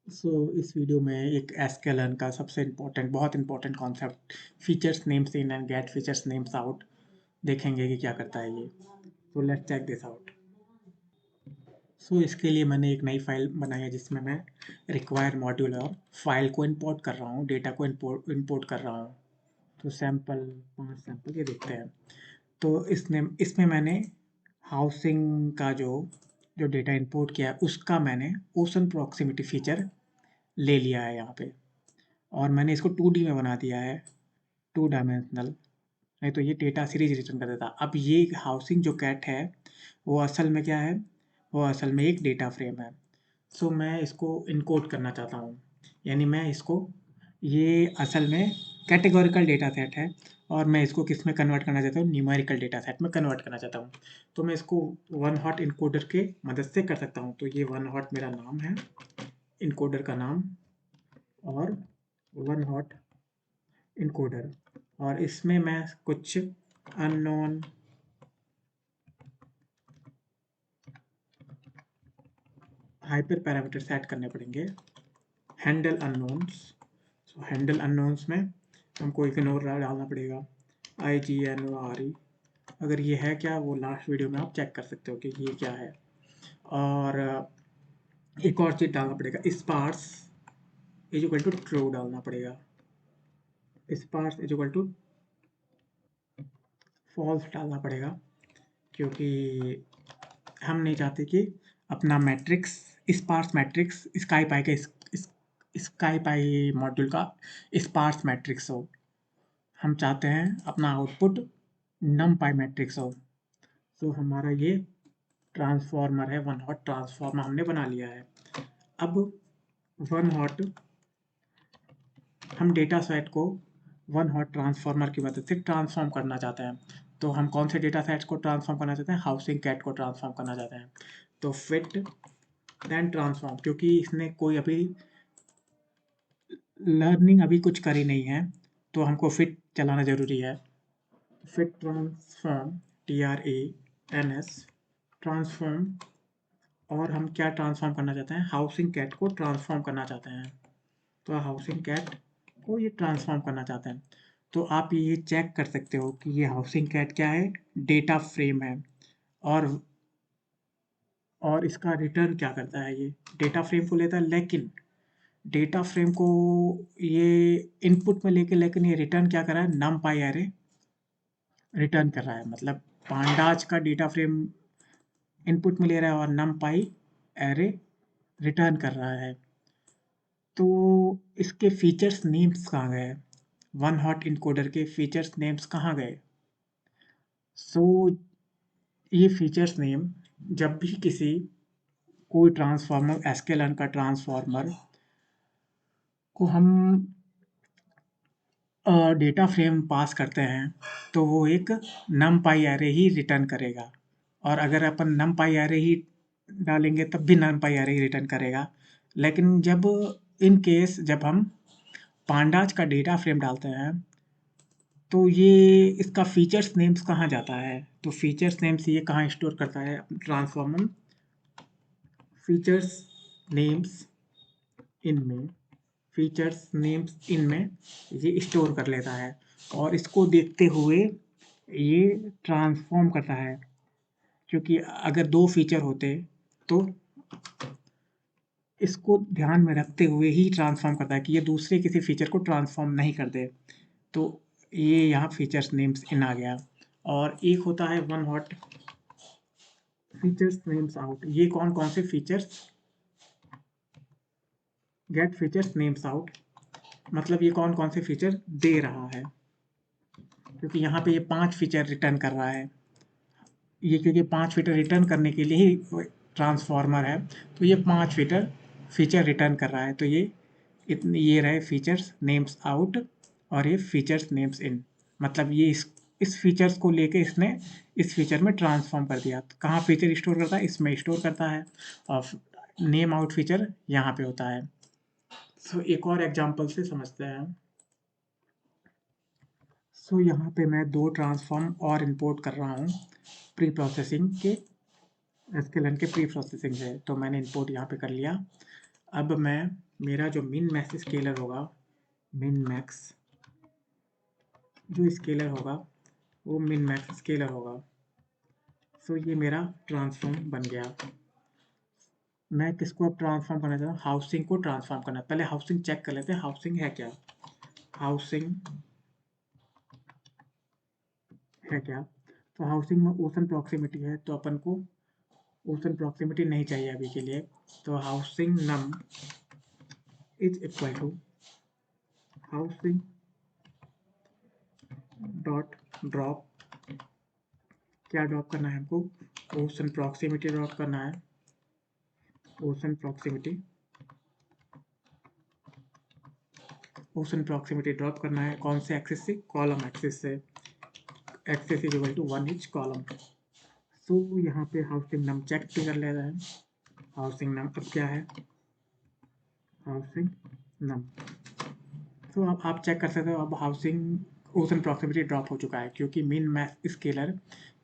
इस वीडियो में एक एसक्यूएल का सबसे बहुत important concept features names in and get features names out देखेंगे कि क्या करता है ये। तो लेट्स चेक दिस आउट। इसके लिए मैंने एक नई फाइल बनाई है जिसमें मैं रिक्वायर मॉड्यूल और फाइल को इंपोर्ट कर रहा हूँ, डेटा को इंपोर्ट कर रहा हूँ। तो सैम्पल 5 सैम्पल ये देखते हैं। तो इसमें मैंने हाउसिंग का जो डेटा इंपोर्ट किया है उसका मैंने ओशन प्रॉक्सिमिटी फीचर ले लिया है यहाँ पे, और मैंने इसको 2D में बना दिया है, 2 डायमेंशनल। नहीं तो ये डेटा सीरीज रिटर्न कर देता। अब ये हाउसिंग जो कैट है वो असल में क्या है, वो असल में एक डेटा फ्रेम है। मैं इसको इनकोड करना चाहता हूँ, यानी मैं इसको, ये असल में कैटेगोरिकल डेटा सेट है और मैं इसको किस में कन्वर्ट करना चाहता हूँ, न्यूमेरिकल डेटा सेट में कन्वर्ट करना चाहता हूँ। तो मैं इसको वन हॉट इनकोडर के मदद से कर सकता हूँ। तो ये वन हॉट मेरा नाम है, इनकोडर का नाम, और वन हॉट इनकोडर, और इसमें मैं कुछ अननोन हाइपर पैरामीटर सेट करने पड़ेंगे। हैंडल अननोन्स, हैंडल अननोन्स में हमको इग्नोर डालना पड़ेगा, IGNORE। अगर ये है क्या, वो लास्ट वीडियो में आप चेक कर सकते हो कि ये क्या है। और एक और चीज़ डालना पड़ेगा, sparse is equal to true डालना पड़ेगा, sparse is equal to false डालना पड़ेगा, क्योंकि हम नहीं चाहते कि अपना matrix, sparse matrix SciPy का स्काई पाई मॉड्यूल का स्पार्स मैट्रिक्स हो। हम चाहते हैं अपना आउटपुट नम पाई मैट्रिक्स हो। हमारा ये ट्रांसफॉर्मर है, वन हॉट ट्रांसफॉर्मर हमने बना लिया है। अब वन हॉट, हम डेटा सेट को वन हॉट ट्रांसफॉर्मर की मदद से ट्रांसफॉर्म करना चाहते हैं। तो हम कौन से डेटा सेट्स को ट्रांसफॉर्म करना चाहते हैं, हाउसिंग कैट को ट्रांसफॉर्म करना चाहते हैं। तो फिट देन ट्रांसफॉर्म, क्योंकि इसने कोई अभी लर्निंग अभी कुछ करी नहीं है, तो हमको फिट चलाना ज़रूरी है। फिट ट्रांसफॉर्म, TRANS ट्रांसफॉर्म, और हम क्या ट्रांसफॉर्म करना चाहते हैं, हाउसिंग कैट को ट्रांसफॉर्म करना चाहते हैं। तो हाउसिंग कैट को ये ट्रांसफॉर्म करना चाहते हैं। तो आप ये चेक कर सकते हो कि ये हाउसिंग कैट क्या है, डेटा फ्रेम है। और इसका रिटर्न क्या करता है, ये डेटा फ्रेम को लेता है, लेकिन डेटा फ्रेम को ये इनपुट में लेके, लेकिन ये रिटर्न क्या कर रहा है, नम पाई एरे रिटर्न कर रहा है। मतलब पांडाज का डेटा फ्रेम इनपुट में ले रहा है और नम पाई एरे रिटर्न कर रहा है। तो इसके फीचर्स नेम्स कहाँ गए, वन हॉट इनकोडर के फीचर्स नेम्स कहाँ गए। सो ये फीचर्स नेम, जब भी किसी कोई ट्रांसफार्मर, एसक्यूएल का ट्रांसफार्मर को हम डेटा फ्रेम पास करते हैं, तो वो एक नम पाई एरे ही रिटर्न करेगा। और अगर अपन नम पाई एरे ही डालेंगे तब भी नम पाई एरे ही रिटर्न करेगा। लेकिन जब इन केस जब हम पांडाज का डेटा फ्रेम डालते हैं, तो ये इसका फीचर्स नेम्स कहाँ जाता है, तो फीचर्स नेम्स ये कहाँ स्टोर करता है, ट्रांसफॉर्मर फीचर्स नेम्स इनमें, फीचर्स नेम्स इनमें ये स्टोर कर लेता है, और इसको देखते हुए ये ट्रांसफॉर्म करता है। क्योंकि अगर दो फीचर होते तो इसको ध्यान में रखते हुए ही ट्रांसफॉर्म करता है कि ये दूसरे किसी फीचर को ट्रांसफॉर्म नहीं कर दे। तो ये यहाँ फीचर्स नेम्स इन आ गया। और एक होता है one hot features names out. ये कौन कौन से features, get features names out, मतलब ये कौन कौन से फीचर दे रहा है, क्योंकि यहाँ पे ये 5 फीचर रिटर्न कर रहा है। ये क्योंकि 5 फीचर रिटर्न करने के लिए ही ट्रांसफॉर्मर है, तो ये 5 फीचर रिटर्न कर रहा है। तो ये रहे फीचर्स नेम्स आउट और ये फीचर्स नेम्स इन। मतलब ये इस फीचर्स को लेके इसने इस फीचर में ट्रांसफॉर्म कर दिया। तो कहाँ फीचर स्टोर करता है, इसमें स्टोर करता है, और नेम आउट फीचर यहाँ पे होता है। एक और एग्जांपल से समझते हैं। यहाँ पे मैं 2 ट्रांसफॉर्म और इंपोर्ट कर रहा हूँ प्री प्रोसेसिंग के, एसक्यूएल के प्री प्रोसेसिंग से। तो मैंने इंपोर्ट यहाँ पे कर लिया, अब मैं मेरा जो मिन मैक्स स्केलर होगा, मिन मैक्स जो स्केलर होगा वो मिन मैक्स स्केलर होगा। सो ये मेरा ट्रांसफॉर्म बन गया। मैं किसको अब ट्रांसफॉर्म करना चाहता हूँ? हाउसिंग को ट्रांसफॉर्म करना। पहले हाउसिंग चेक कर लेते हैं, हाउसिंग है क्या, हाउसिंग है क्या। तो हाउसिंग में ओशन प्रॉक्सिमिटी है, तो अपन को ओशन प्रॉक्सिमिटी नहीं चाहिए अभी के लिए। तो housing num is equal to housing dot drop, क्या ड्रॉप करना है हमको? ओशन प्रॉक्सिमिटी ड्रॉप करना है। Ocean proximity, ocean proximity drop करना है कौन से एक्सिस से? कॉलम एक्सिस से। Axis is equal to 1 each column. So यहाँ पे हाउसिंग नम चेक भी कर ले रहे हैं। हाउसिंग नम अब क्या है? हाउसिंग नम। तो अब आप चेक कर सकते हो, अब हाउसिंग ओशन प्रॉक्सिमिटी ड्रॉप हो चुका है, क्योंकि मीन मैक्स स्केलर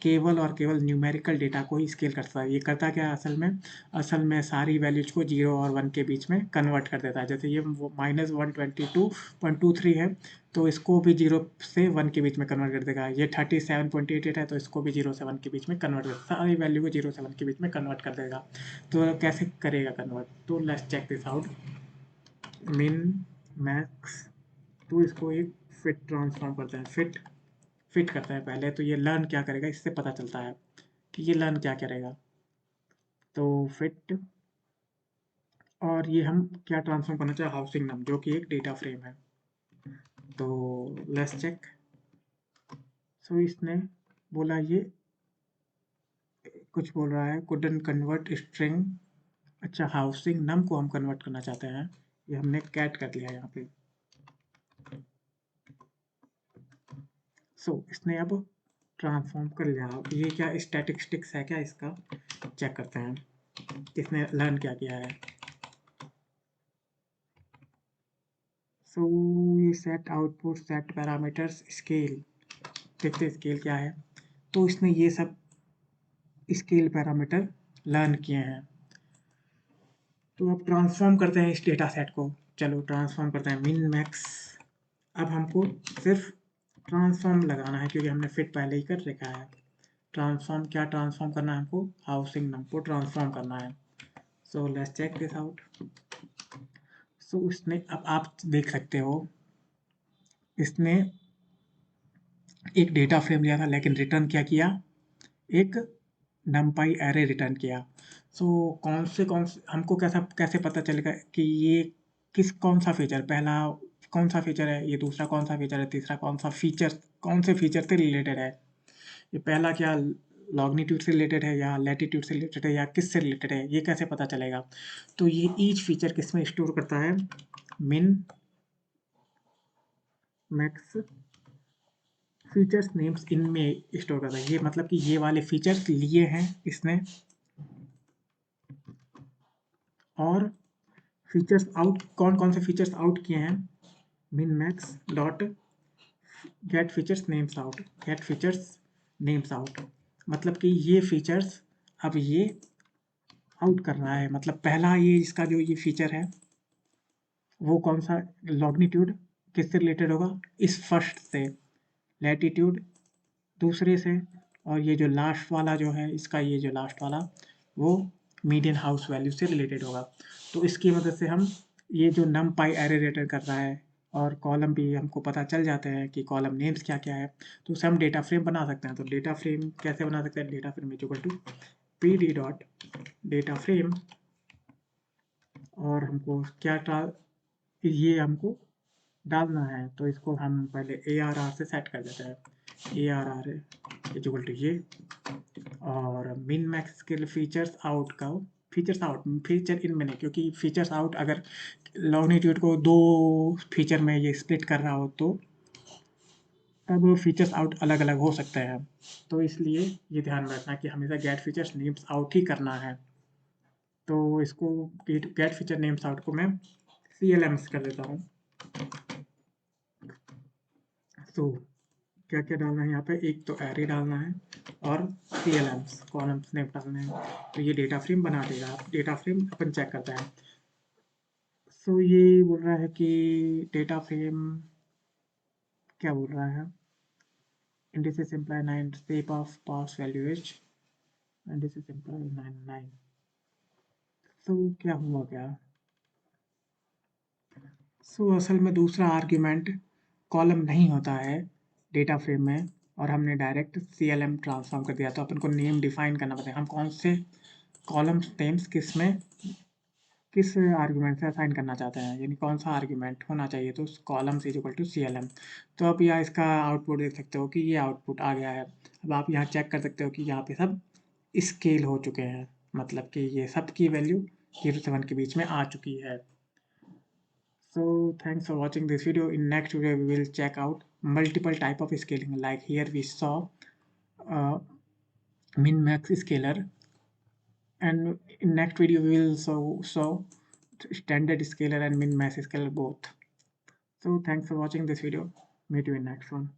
केवल और केवल न्यूमेरिकल डेटा को ही स्केल करता है। ये करता क्या है असल में? असल में सारी वैल्यूज को 0 और 1 के बीच में कन्वर्ट कर देता है। जैसे ये -122.23 है, तो इसको भी 0 से 1 के बीच में कन्वर्ट कर देगा। ये 37.88 है, तो इसको भी 0 से 1 के बीच में कन्वर्ट कर, सारी वैल्यू को 0 से 1 के बीच में कन्वर्ट कर देगा। तो कैसे करेगा कन्वर्ट? तो let's check this out. Min max, तो इसको एक फिट ट्रांसफॉर्म करते हैं। फिट करते हैं पहले। तो ये लर्न क्या करेगा, इससे पता चलता है कि ये लर्न क्या करेगा। तो फिट, और ये हम क्या ट्रांसफॉर्म करना चाहे? हाउसिंग नम, जो कि एक डेटा फ्रेम है। तो लेट्स चेक। सो इसने बोला ये कुछ बोल रहा है, कुडन कन्वर्ट स्ट्रिंग। अच्छा, हाउसिंग नम को हम कन्वर्ट करना चाहते हैं, ये हमने कैट कर लिया यहाँ पे। सो इसने अब ट्रांसफॉर्म कर लिया। ये क्या स्टैटिस्टिक्स है क्या इसका? चेक करते हैं किसने लर्न क्या किया है। सो ये set output, set parameters, scale, देखते स्केल क्या है। तो इसने ये सब स्केल पैरामीटर लर्न किए हैं। तो अब ट्रांसफॉर्म करते हैं इस डेटा सेट को। चलो ट्रांसफॉर्म करते हैं मिन मैक्स। अब हमको सिर्फ ट्रांसफॉर्म लगाना है, क्योंकि हमने फिट पहले ही कर रखा है। ट्रांसफॉर्म, क्या ट्रांसफॉर्म करना है हमको? हाउसिंग नम को ट्रांसफॉर्म करना है। So let's check this out. So उसने, अब आप देख सकते हो, इसने एक डेटा फ्रेम लिया था, लेकिन रिटर्न क्या किया? एक नमपाई एरे रिटर्न किया। सो कौन से हमको कैसे पता चलेगा कि ये कौन सा फीचर, पहला कौन सा फीचर है, ये दूसरा कौन सा फीचर है, तीसरा कौन सा फीचर, कौन से फीचर से रिलेटेड है? ये पहला क्या लॉन्गिट्यूड से रिलेटेड है, या लैटिट्यूड से रिलेटेड है, या किस से रिलेटेड है, ये कैसे पता चलेगा? तो ये ईच फीचर किस में स्टोर करता है? मिन मैक्स फीचर्स नेम्स इनमें स्टोर करता है। ये मतलब कि ये वाले फीचर्स लिए हैं इसने, और फीचर्स आउट, कौन कौन से फीचर्स आउट किए हैं? Min max dot get features names out, get features names out, मतलब कि ये फीचर्स अब ये आउट कर रहा है। मतलब पहला ये इसका जो ये फीचर है वो कौन सा? लॉन्गिट्यूड किससे रिलेटेड होगा? इस फर्स्ट से। लैटिट्यूड दूसरे से। और ये जो लास्ट वाला जो है इसका, ये जो लास्ट वाला, वो मीडियन हाउस वैल्यू से रिलेटेड होगा। तो इसकी मदद से हम ये जो नम पाई एरे रिटर्न कर रहा है, और कॉलम भी हमको पता चल जाते हैं कि कॉलम नेम्स क्या क्या है, तो उसे हम डेटा फ्रेम बना सकते हैं। तो डेटा फ्रेम कैसे बना सकते हैं? Data frame equal to P D dot data frame, और हमको क्या ये हमको डालना है। तो इसको हम पहले ए आर आर से सेट कर देते हैं। A R R equal to ये, और मिन मैक्स के लिए फीचर्स आउट का, फीचर्स आउट, फीचर इन में नहीं, क्योंकि फीचर्स आउट अगर लॉन्गिट्यूड को दो फीचर में ये स्प्लिट कर रहा हो, तो तब फीचर्स आउट अलग अलग हो सकते हैं। तो इसलिए ये ध्यान में रखना कि हमेशा गेट फीचर्स नेम्स आउट ही करना है। तो इसको गेट फीचर नेम्स आउट को मैं CLMs कर देता हूँ। तो क्या क्या डालना है यहाँ पे? एक तो एरे डालना है, और CLMs कॉलम्स नेम डालने हैं। तो ये डेटा फ्रेम बना देगा। डेटा फ्रेम अपन चेक करते हैं। सो ये बोल रहा है कि डेटा फ्रेम क्या बोल रहा है, indices imply 9 shape of past value is indices imply 9 तो क्या हुआ क्या। सो असल में दूसरा आर्ग्यूमेंट कॉलम नहीं होता है डेटा फ्रेम में, और हमने डायरेक्ट CLM ट्रांसफॉर्म कर दिया, तो अपन को नेम डिफाइन करना पड़ेगा, हम कौन से कॉलम्स नेम्स किस आर्ग्यूमेंट से असाइन करना चाहते हैं, यानी कौन सा आर्ग्यूमेंट होना चाहिए, तो columns is equal to CLM। तो अब यहाँ इसका आउटपुट देख सकते हो कि ये आउटपुट आ गया है। अब आप यहाँ चेक कर सकते हो कि यहाँ पे सब स्केल हो चुके हैं, मतलब कि ये सब की वैल्यू 0 से 1 के बीच में आ चुकी है। So thanks for watching this video. In next video, we will check out multiple type of scaling. Like here we saw uh, min-max scaler, and in next video we will show standard scaler and min-max scaler both. So thanks for watching this video. Meet you in next one.